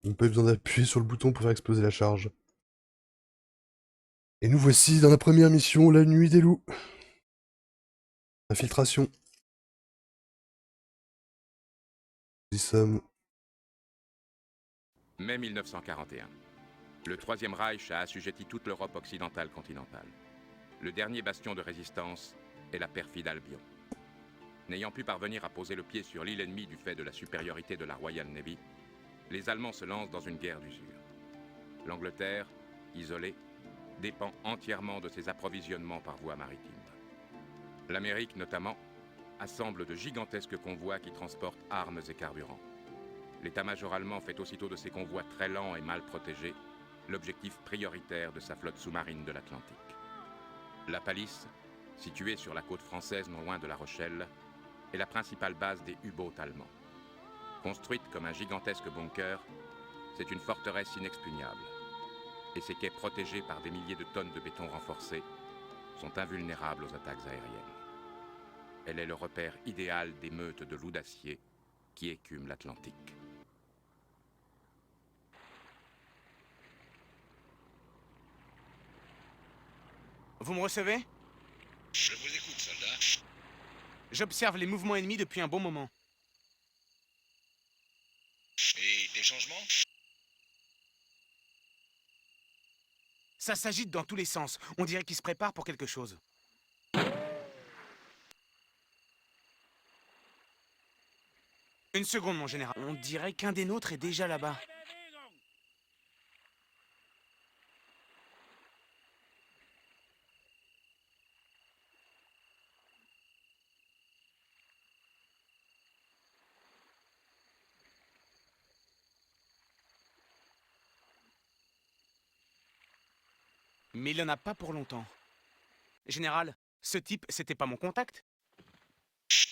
On n'a pas eu besoin d'appuyer sur le bouton pour faire exploser la charge. Et nous voici dans la première mission, la nuit des loups. Infiltration. Nous y sommes. Mai 1941. Le Troisième Reich a assujetti toute l'Europe occidentale continentale. Le dernier bastion de résistance est la perfide Albion. N'ayant pu parvenir à poser le pied sur l'île ennemie du fait de la supériorité de la Royal Navy, les Allemands se lancent dans une guerre d'usure. L'Angleterre, isolée, dépend entièrement de ses approvisionnements par voie maritime. L'Amérique, notamment, assemble de gigantesques convois qui transportent armes et carburants. L'état-major allemand fait aussitôt de ces convois très lents et mal protégés l'objectif prioritaire de sa flotte sous-marine de l'Atlantique. La Palisse, située sur la côte française non loin de La Rochelle, est la principale base des U-boats allemands. Construite comme un gigantesque bunker, c'est une forteresse inexpugnable. Et ses quais protégés par des milliers de tonnes de béton renforcé sont invulnérables aux attaques aériennes. Elle est le repère idéal des meutes de loups d'acier qui écument l'Atlantique. Vous me recevez? Je vous écoute, soldat. J'observe les mouvements ennemis depuis un bon moment. Et des changements? Ça s'agite dans tous les sens. On dirait qu'ils se préparent pour quelque chose. Une seconde, mon général. On dirait qu'un des nôtres est déjà là-bas. Mais il en a pas pour longtemps. Général, ce type, c'était pas mon contact?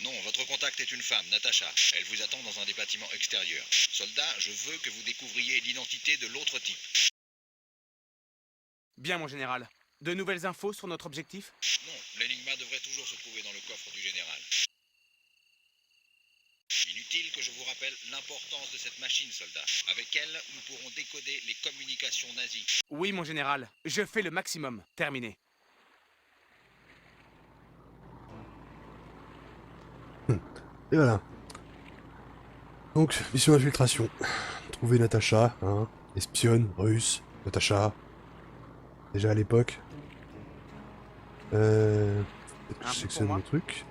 Non, votre contact est une femme, Natacha. Elle vous attend dans un des bâtiments extérieurs. Soldat, je veux que vous découvriez l'identité de l'autre type. Bien, mon général. De nouvelles infos sur notre objectif? Non, l'énigma devrait toujours se trouver dans le coffre du général. Inutile que je vous rappelle l'importance de cette machine, soldat. Avec elle, nous pourrons décoder les communications nazies. Oui, mon général. Je fais le maximum. Terminé. Et voilà. Donc, mission d'infiltration. Trouver Natacha, hein. Espionne, russe, Natacha. Déjà à l'époque. Peut-être que Un je peu pour sélectionne moi. mon truc.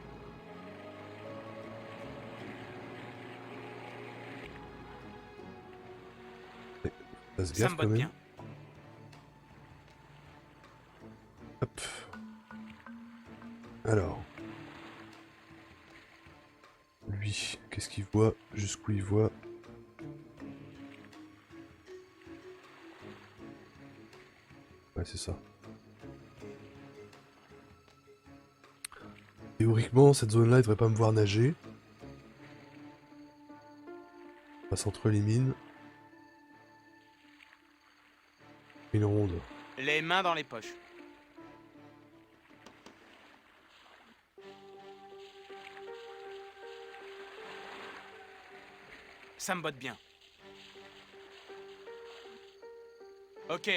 Ouais, fasse Ça gaffe me quand botte même. bien. Hop. Alors. Lui, qu'est-ce qu'il voit? Jusqu'où il voit? Ouais, c'est ça. Théoriquement, cette zone-là, il devrait pas me voir nager. On passe entre les mines. Une ronde. Les mains dans les poches. Ça me botte bien. Ok.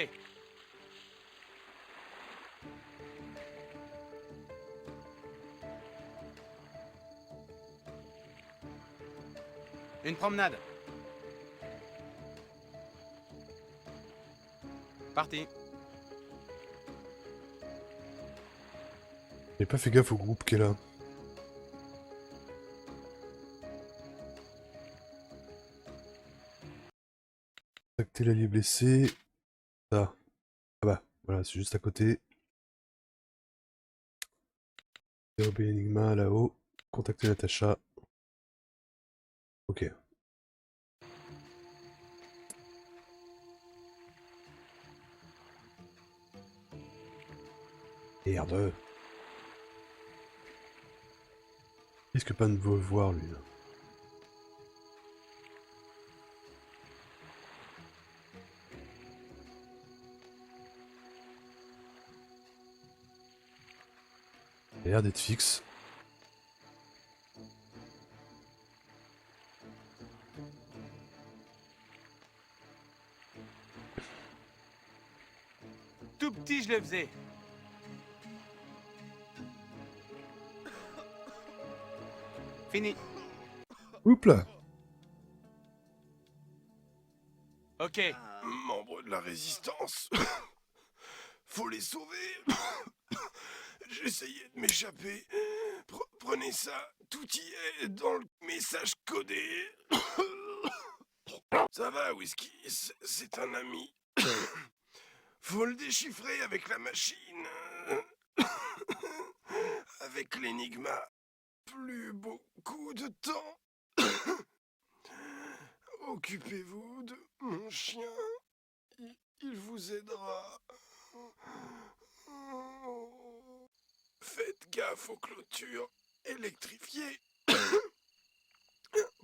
Une promenade. Parti. J'ai pas fait gaffe au groupe qui est là. Contacter l'allié blessé. Ça. Ah bah, voilà, c'est juste à côté. Dérober l'Enigma là-haut. Contacter Natacha. Ok. Merde. Il risque pas de me voir lui là. Il a l'air d'être fixe. tout petit, je le faisais. Fini. Oups là. Ok. Membre de la résistance. Faut les sauver. J'essayais de m'échapper. Prenez ça, tout y est dans le message codé. Ça va, Whisky, c'est un ami. Faut le déchiffrer avec la machine. Avec l'énigma. Plus beaucoup de temps. Occupez-vous de mon chien. Il vous aidera. Faites gaffe aux clôtures électrifiées.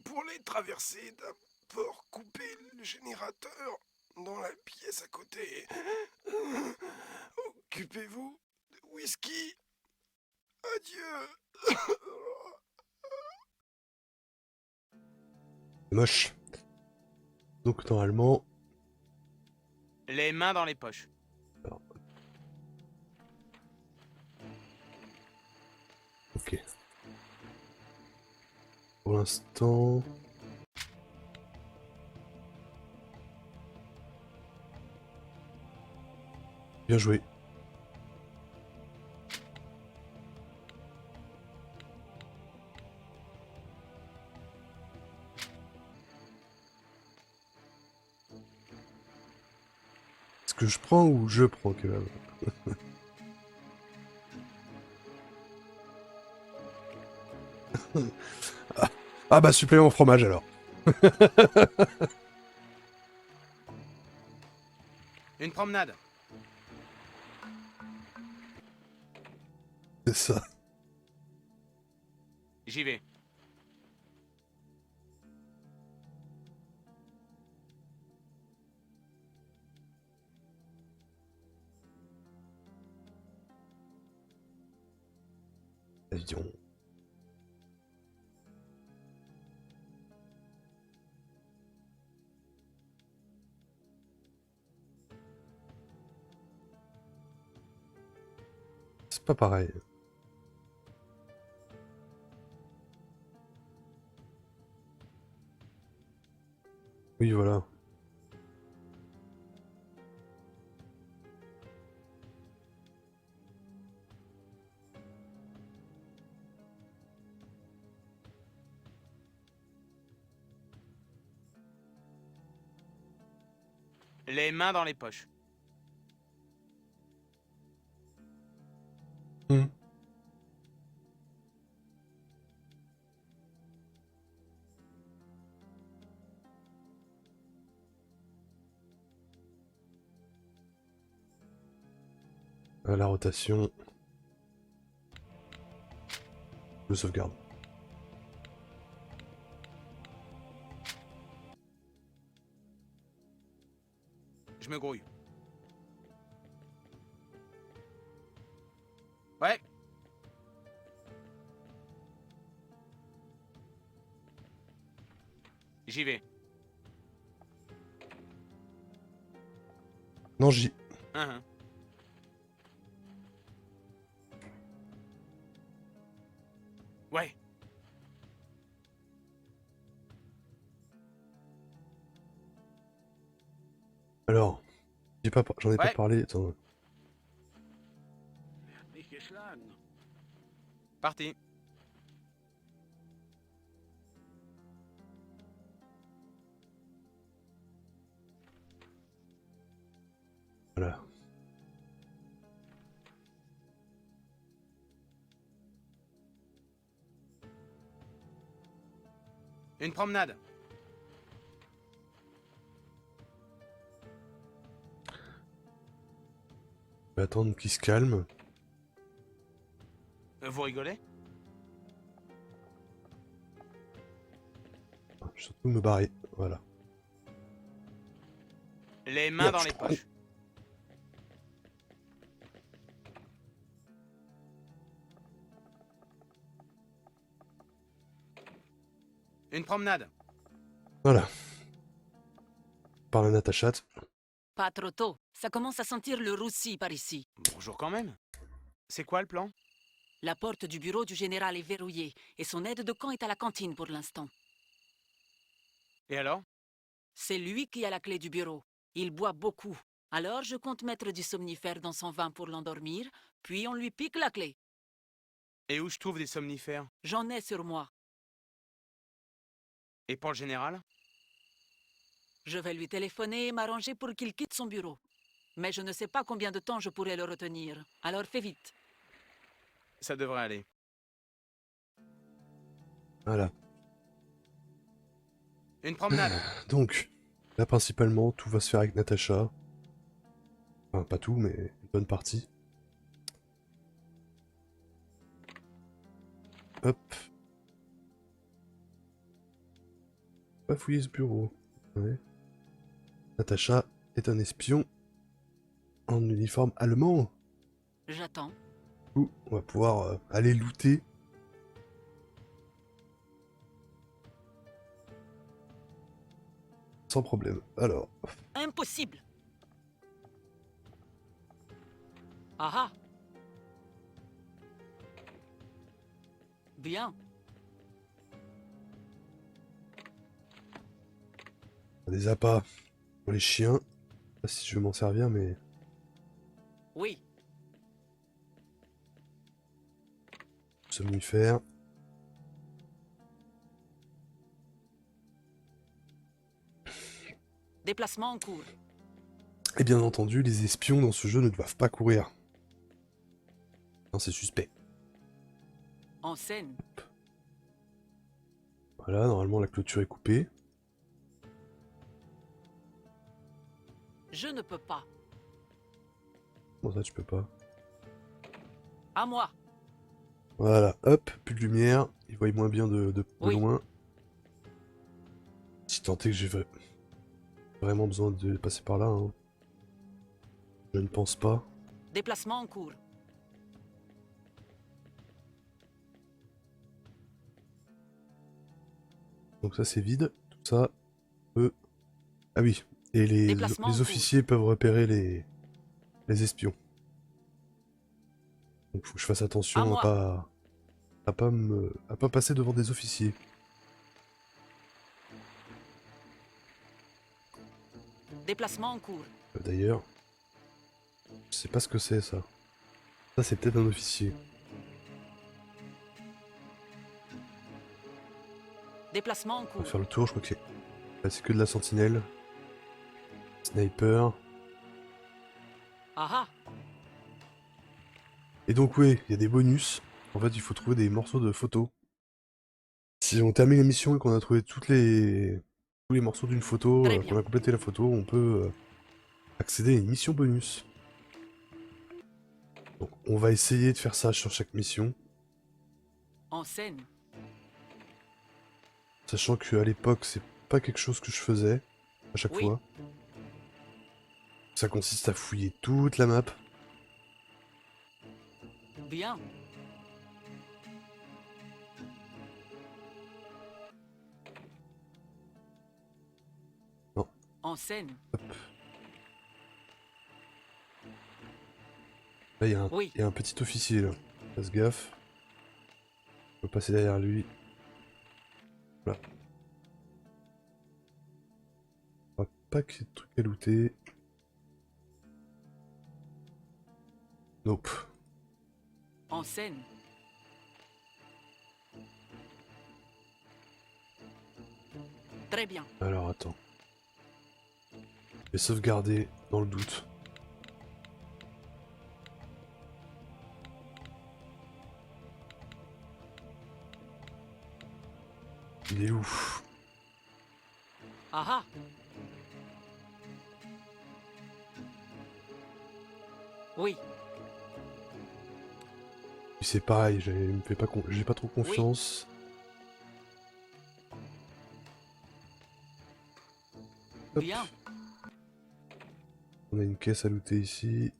Pour les traverser, d'abord coupez le générateur dans la pièce à côté. Occupez-vous de Whisky. Adieu. C'est moche. Donc normalement... Les mains dans les poches. Alors. Ok. Pour l'instant... Bien joué. Est-ce que je prends ou je prends que Ah bah supplément fromage alors. Une promenade. C'est ça. J'y vais. Avion. C'est pas pareil. Oui, voilà. Les mains dans les poches. Hmm. La rotation. Je sauvegarde. Je me grouille. Ouais. J'y vais. Non, j'y... Uhum. Ouais. Alors, j'en ai pas Ouais. parlé. Attends. Parti. Voilà. Une promenade. Je vais attendre qu'il se calme. Vous rigolez? Je vais surtout me barrer. Voilà. Les mains Merde, dans je les prends. poches. Une promenade. Voilà. Par la Natacha. Pas trop tôt. Ça commence à sentir le roussi par ici. Bonjour quand même. C'est quoi le plan? La porte du bureau du général est verrouillée et son aide de camp est à la cantine pour l'instant. Et alors? C'est lui qui a la clé du bureau. Il boit beaucoup. Alors je compte mettre du somnifère dans son vin pour l'endormir, puis on lui pique la clé. Et où je trouve des somnifères? J'en ai sur moi. Et pour le général? Je vais lui téléphoner et m'arranger pour qu'il quitte son bureau. Mais je ne sais pas combien de temps je pourrai le retenir. Alors fais vite. Ça devrait aller. Voilà. Une promenade. Donc, là, principalement, tout va se faire avec Natacha. Enfin, pas tout, mais une bonne partie. Hop. On va fouiller ce bureau. Ouais. Natacha est un espion en uniforme allemand. J'attends. Ouh, on va pouvoir aller looter. Sans problème. Alors, Impossible. Ah ah. Bien. des appâts pour les chiens. Je sais pas si je vais m'en servir, mais... Oui. Somnifère. Déplacement en cours. Et bien entendu, les espions dans ce jeu ne doivent pas courir. Non, c'est suspect. En scène. Voilà, normalement la clôture est coupée. Je ne peux pas. Bon, ça tu peux pas. À moi. Voilà, hop, plus de lumière. Ils voient moins bien de Oui. loin. Si tant est que j'ai vraiment besoin de passer par là. Hein. Je ne pense pas. Déplacement en cours. Donc ça c'est vide. Tout ça peut... Ah oui. Et les Déplacement en cours. officiers peuvent repérer les espions. Donc faut que je fasse À attention moi. à pas passer devant des officiers. Déplacement en cours. D'ailleurs, je sais pas ce que c'est ça. Ça c'est peut-être un officier. Déplacement en On va cours. faire le tour, je crois que c'est que de la sentinelle. Sniper. Ah ah. Et donc oui, il y a des bonus. En fait, il faut trouver des morceaux de photos. Si on termine la mission et qu'on a trouvé tous les morceaux d'une photo, Très bien. qu'on a complété la photo, on peut accéder à une mission bonus. Donc on va essayer de faire ça sur chaque mission. En scène. Sachant qu'à l'époque, c'est pas quelque chose que je faisais à chaque Oui. fois. Ça consiste à fouiller toute la map. Bien. Non. En scène. Là, il y a Oui. un petit officier là. Fasse gaffe. On peut passer derrière lui. Voilà. On voit pas qu'il y ait de trucs à looter. Nope. En scène. Très bien. Alors attends. Je vais sauvegarder dans le doute. Il est où? Ah ah. Oui. Puis c'est pareil, j'ai pas trop confiance. Hop. Bien. On a une caisse à looter ici.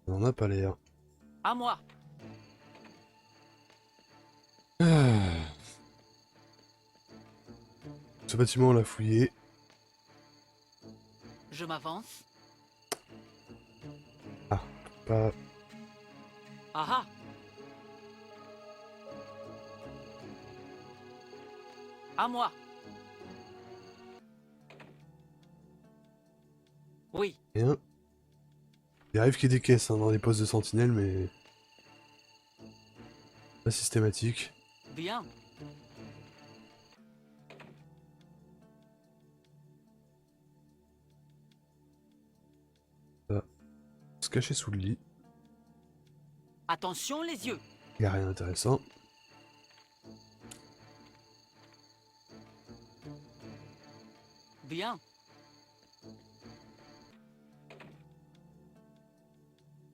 On en a pas l'air. À moi. Ce bâtiment on l'a fouillé. Je m'avance. Pas... Ah ah. À moi. Oui, Rien. Il arrive qu'il y ait des caisses hein, dans les postes de sentinelle, mais... pas systématique. bien. Se cacher sous le lit. Attention les yeux. Il n'y a rien d'intéressant. Bien.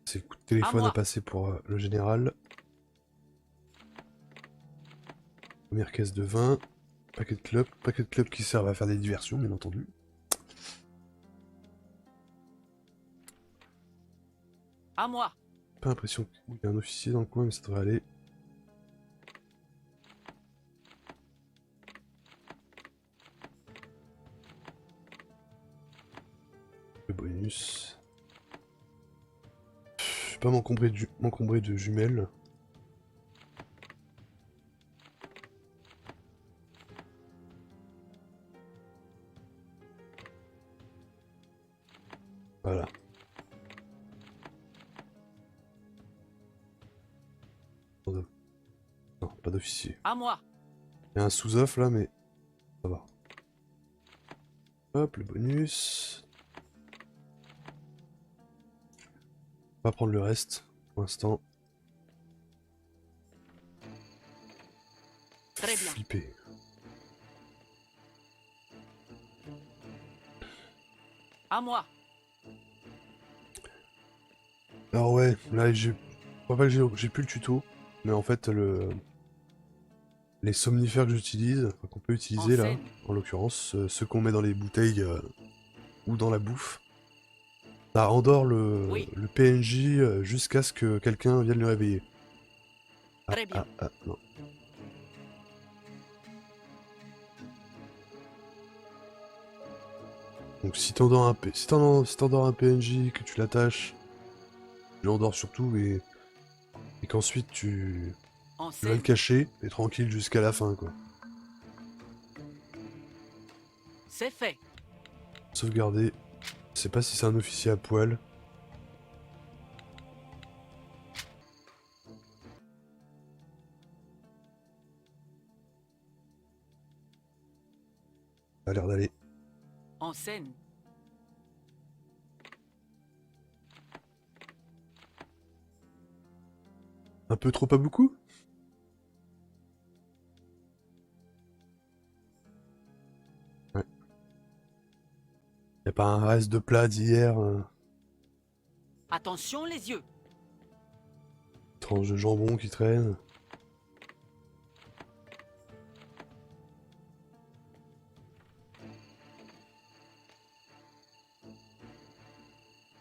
C'est le coup de téléphone à moi. passer pour le général. Première caisse de 20. Paquet de clubs qui servent à faire des diversions, bien entendu. À moi. Pas l'impression qu'il y a un officier dans le coin, mais ça devrait aller. Le bonus. Je vais pas m'encombrer de jumelles. Voilà. Non, pas d'officier. À moi. Il y a un sous-off là, mais ça va. Hop, le bonus. On va prendre le reste pour l'instant. Très bien. Flipper. À moi. Alors ouais, là je crois pas que j'ai plus le tuto, mais en fait les somnifères que j'utilise, enfin, qu'on peut utiliser là, scène. en l'occurrence, ceux qu'on met dans les bouteilles ou dans la bouffe, ça endort Oui. le PNJ jusqu'à ce que quelqu'un vienne le réveiller. Très bien. Non. Donc si t'endors un PNJ, que tu l'attaches, tu l'endors surtout et qu'ensuite tu En vas le scène. cacher et tranquille jusqu'à la fin quoi. C'est fait. Sauvegarder. Je sais pas si c'est un officier à poil. Ça a l'air d'aller. En scène. Un peu trop, pas beaucoup? Ouais. Y a pas un reste de plat d'hier, Attention les yeux. tranche de jambon qui traîne.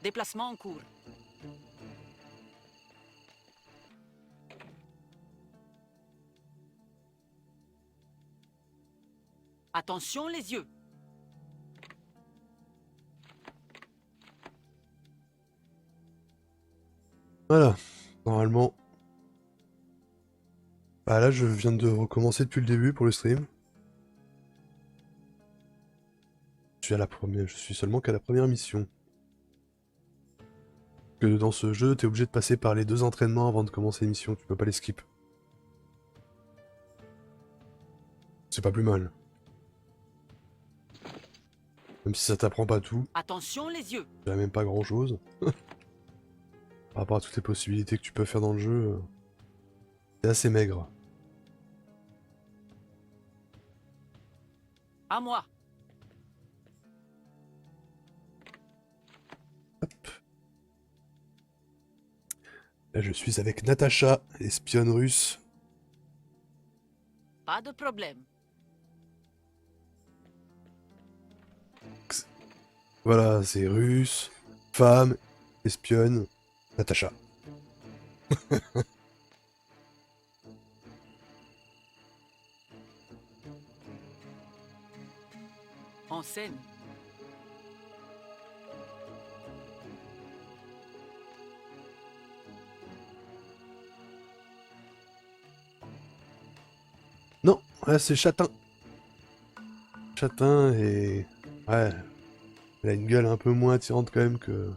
Déplacement en cours. Attention les yeux. Voilà. Normalement. Ah là, je viens de recommencer depuis le début pour le stream. Je suis seulement qu'à la première mission. Que dans ce jeu, t'es obligé de passer par les 2 entraînements avant de commencer l'émission, tu peux pas les skip. C'est pas plus mal. Même si ça t'apprend pas tout, Attention les yeux. ça même pas grand chose. Par rapport à toutes les possibilités que tu peux faire dans le jeu, c'est assez maigre. À moi. Là, je suis avec Natacha, espionne russe. Pas de problème. Voilà, c'est russe, femme, espionne, Natacha. En scène. Ouais, c'est Châtain. Châtain et... Ouais, elle a une gueule un peu moins attirante quand même que...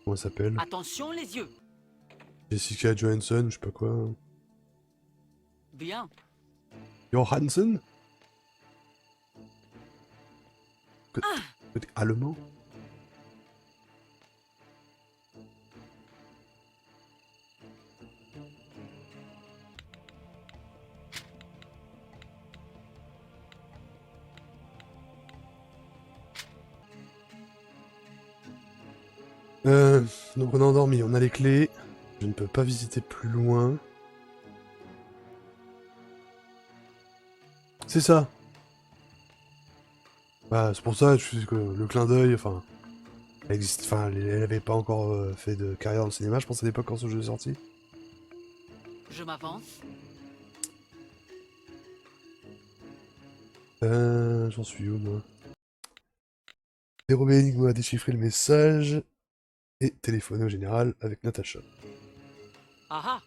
Comment elle s'appelle? Attention les yeux. Jessica Johansson, je sais pas quoi. Bien. Johansson? Côté allemand? Donc on est endormi, on a les clés. Je ne peux pas visiter plus loin. C'est ça. Bah, c'est pour ça que le clin d'œil, enfin... Elle existe, enfin, elle avait pas encore fait de carrière dans le cinéma, je pense à l'époque quand ce jeu est sorti. Je m'avance. J'en suis où, moi? Dérober Enigma, déchiffrer le message... Et téléphoner au général avec Natacha. Ah ah.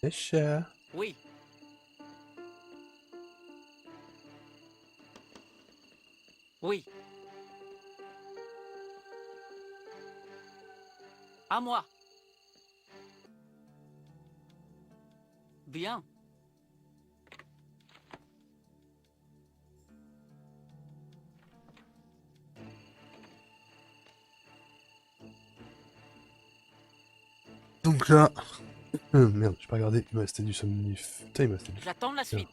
Natacha. Oui. Oui. À moi. Bien. Donc là... merde, j'ai pas regardé, il me restait du somnif... Putain, il me restait du... J'attends la suite.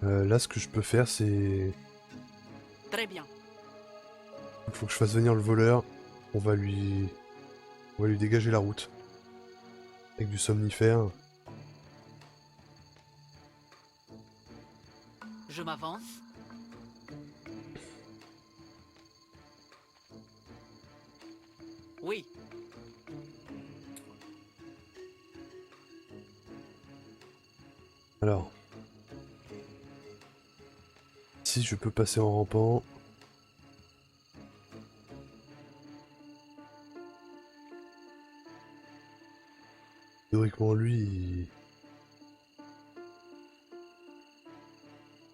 Là, ce que je peux faire, c'est... Très bien. Il faut que je fasse venir le voleur. On va lui dégager la route. Avec du somnifère. Je m'avance. Oui. Alors... Si je peux passer en rampant... Théoriquement, lui, il...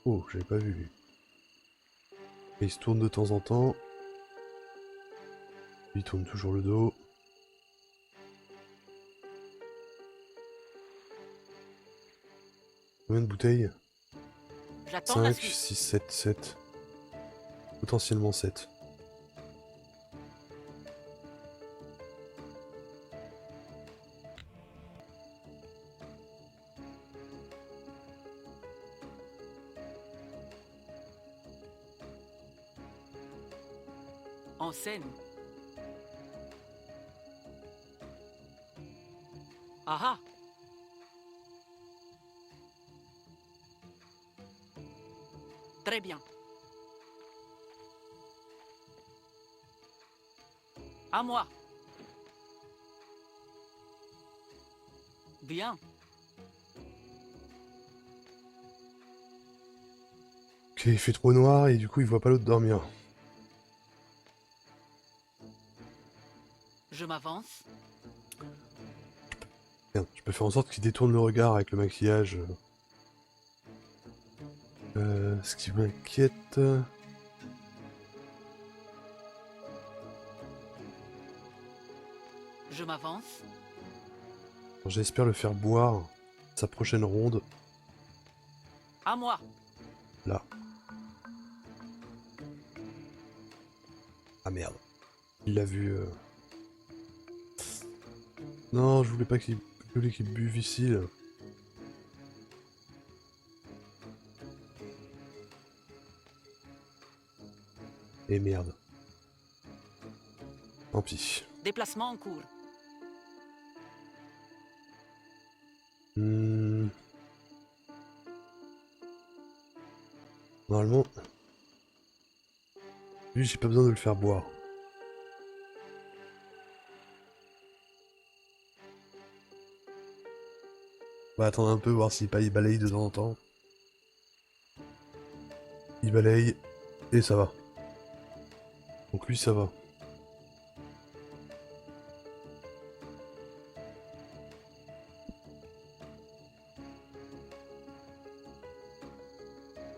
Oh, j'avais pas vu, lui. Et il se tourne de temps en temps. Il tourne toujours le dos. Combien de bouteilles? J'attends la 5, suite. 6, 7, 7. Potentiellement 7. En scène. Ah ah. Très bien. À moi. Bien. Ok, il fait trop noir et du coup il voit pas l'autre dormir. Je m'avance. Merde, je peux faire en sorte qu'il détourne le regard avec le maquillage. Ce qui m'inquiète... Je m'avance. J'espère le faire boire sa prochaine ronde. À moi. Là. Ah merde. Il l'a vu... Non, je voulais pas qu'il buve ici, là. Et merde. Tant pis. Déplacement en cours. Normalement... Lui, j'ai pas besoin de le faire boire. On va attendre un peu, voir s'il balaye de temps en temps. Il balaye, et ça va. Donc lui, ça va.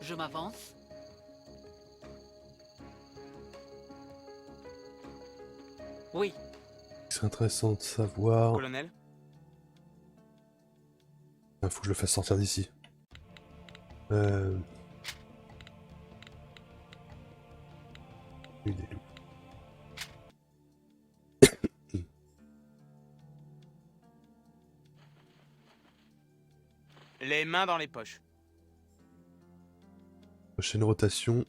Je m'avance. Oui, C'est intéressant de savoir. Colonel, Il faut que je le fasse sortir d'ici. Euh... Il est où? les mains dans les poches. Prochaine rotation.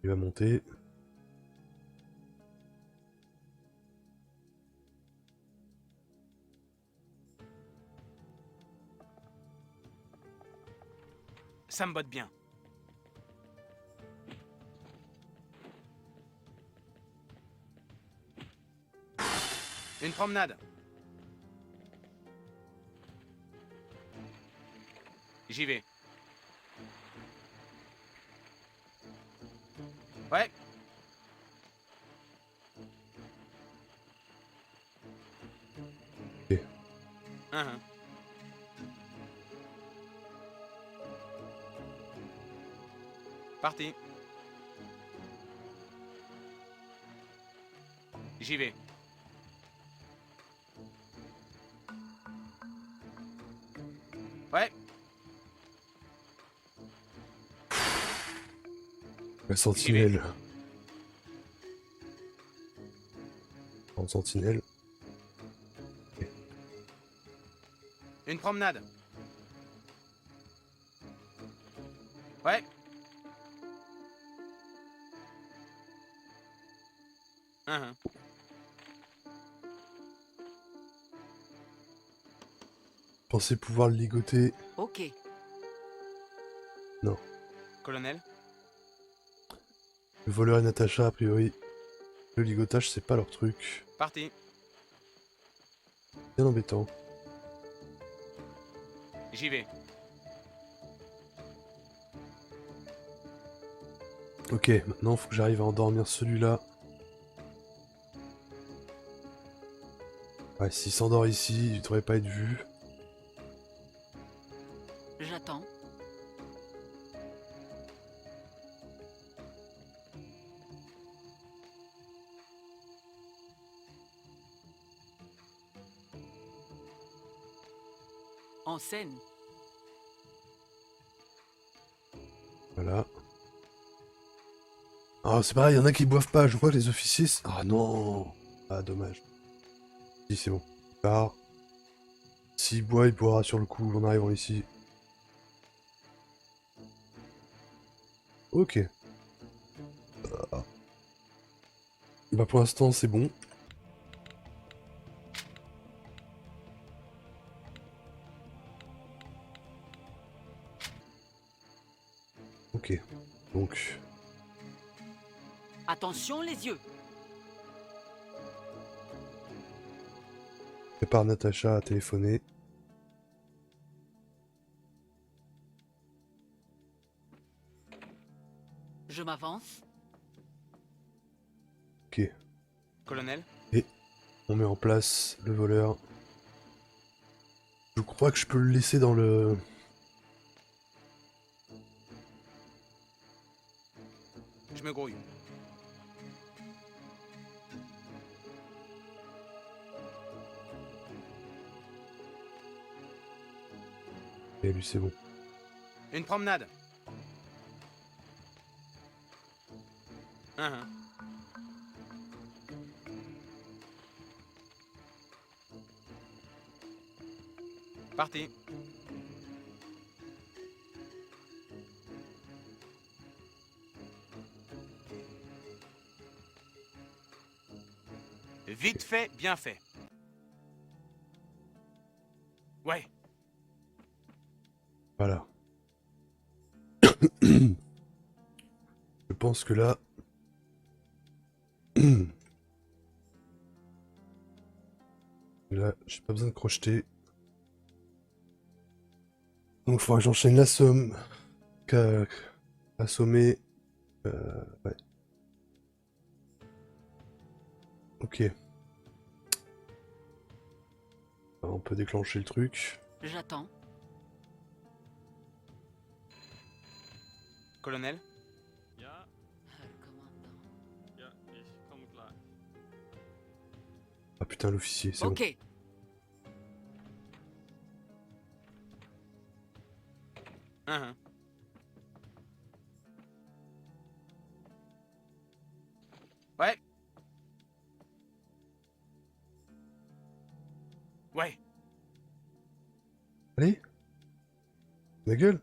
Il va monter. Ça me botte bien. Une promenade. J'y vais. Ouais. Ok. Uhum. Parti. J'y vais. Ouais. La sentinelle. En sentinelle. Une promenade. Ouais. Uhum. Pensez pouvoir le ligoter. ok. Non. Colonel, Le voleur et Natacha, a priori. Le ligotage, c'est pas leur truc. parti. Bien embêtant. J'y vais. Ok, maintenant faut que j'arrive à endormir celui-là. Ouais, s'il s'endort ici, il devrait pas être vu. J'attends. En scène. Voilà. Ah, c'est pareil, il y en a qui boivent pas. Je crois que les officiers. Ah non. Ah, dommage. Si, c'est bon. Il part. S'il boit, il boira sur le coup en arrivant ici. Ok. Bah, pour l'instant, c'est bon. Ok. Donc, Attention les yeux. prépare Natacha à téléphoner. Je m'avance. Ok. Colonel, On met en place le voleur. Je crois que je peux le laisser dans le... je me grouille. Et lui, c'est bon. Une promenade. Uhum. Parti. Vite fait, bien fait. Ouais. Voilà. Je pense que là... Là, j'ai pas besoin de crocheter. Donc il faudra que j'enchaîne l'assomme. Assommer. Ouais. Ok. On peut déclencher le truc. J'attends. Colonel, Ja, Herr Commandant. ja, ich komme gleich. Ah putain, l'officier, c'est bon. Ok. hein. Ouais. Ouais. Allez. Ma gueule.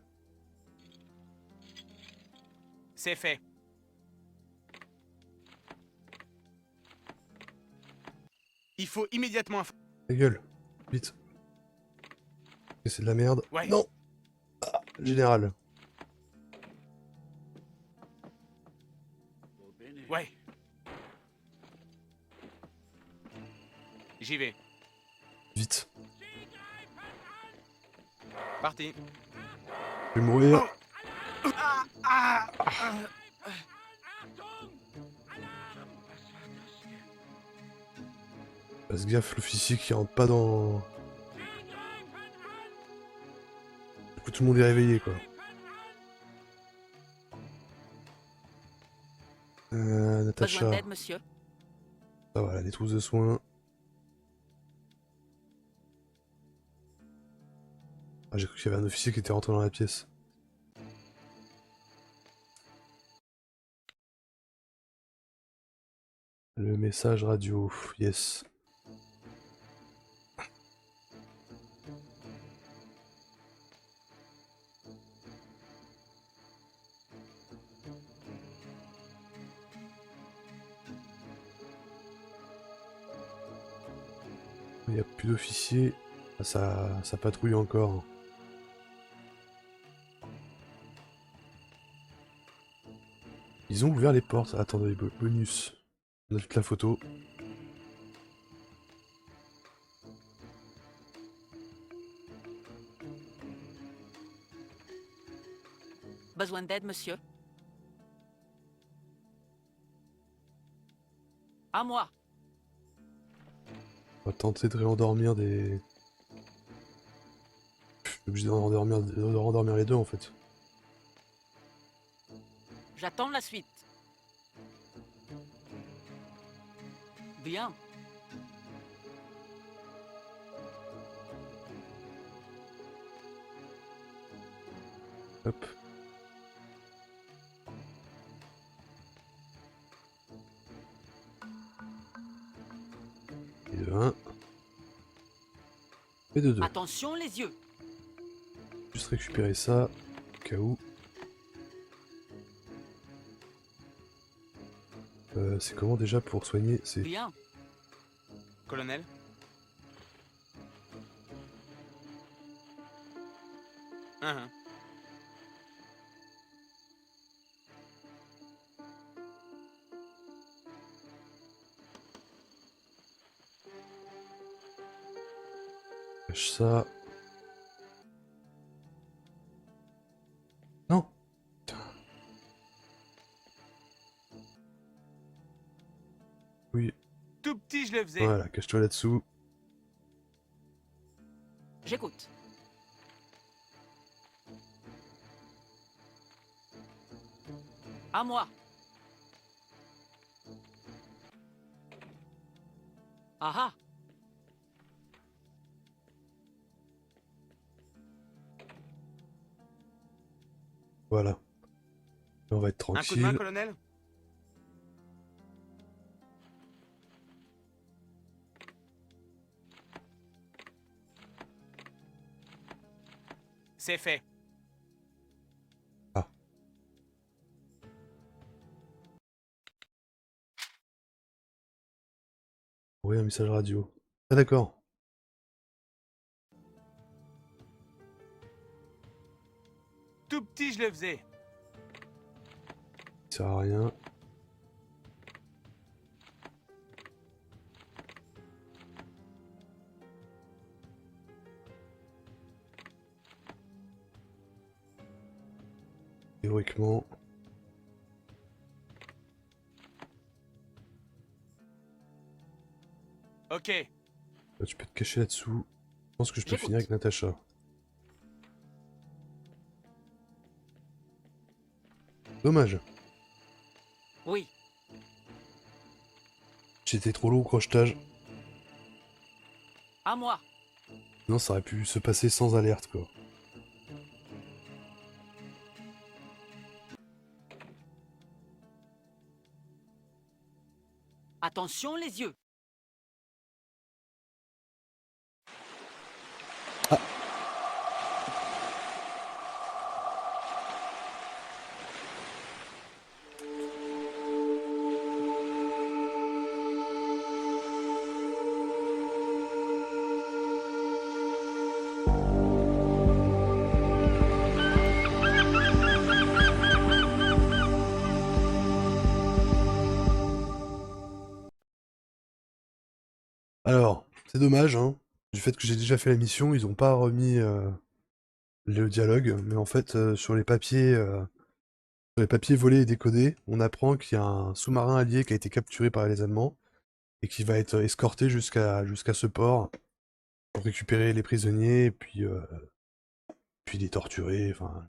C'est fait. Il faut immédiatement... Ma gueule. Vite. C'est de la merde. Ouais. Non. Ah, général. Ouais. J'y vais. Vite. Parti. Je vais mourir. Fasse gaffe, l'officier qui rentre pas dans... Du coup, tout le monde est réveillé, quoi. Besoin Natacha. d'aide, monsieur? Ah voilà, des trousses de soins. Ah, j'ai cru qu'il y avait un officier qui était rentré dans la pièce. Le message radio, yes. Il n'y a plus d'officiers. Ah, ça patrouille encore. Ils ont ouvert les portes. Attendez, bonus. On a toute la photo. Besoin d'aide, monsieur? À moi. On va tenter de réendormir des... Je suis obligé de rendormir les deux en fait. J'attends la suite. Bien. Hop. Et de 1. Et de 2. Attention les yeux. Juste récupérer ça, au cas où. C'est comment déjà pour soigner? C'est... Bien. Colonel. Hein. Cache ça. Non. Putain. Oui, Tout petit, je le faisais. voilà, cache-toi là-dessous. J'écoute. À moi. Ah ah. Voilà. Là, on va être Un coup de main, tranquille. colonel? C'est fait. Ah. Oui, un message radio. Ah d'accord. Tout petit, je le faisais. Ça sert à rien. Théoriquement. Ok. Là, tu peux te cacher là-dessous. Je pense que je peux J'écoute. finir avec Natacha. Dommage. Oui, J'étais trop lourd au crochetage. à moi. Sinon, ça aurait pu se passer sans alerte, quoi. Attention les yeux. Alors, c'est dommage, hein. Du fait que j'ai déjà fait la mission, ils ont pas remis le dialogue. Mais en fait, sur les papiers volés et décodés, on apprend qu'il y a un sous-marin allié qui a été capturé par les Allemands et qui va être escorté jusqu'à ce port pour récupérer les prisonniers et puis les torturer. Enfin,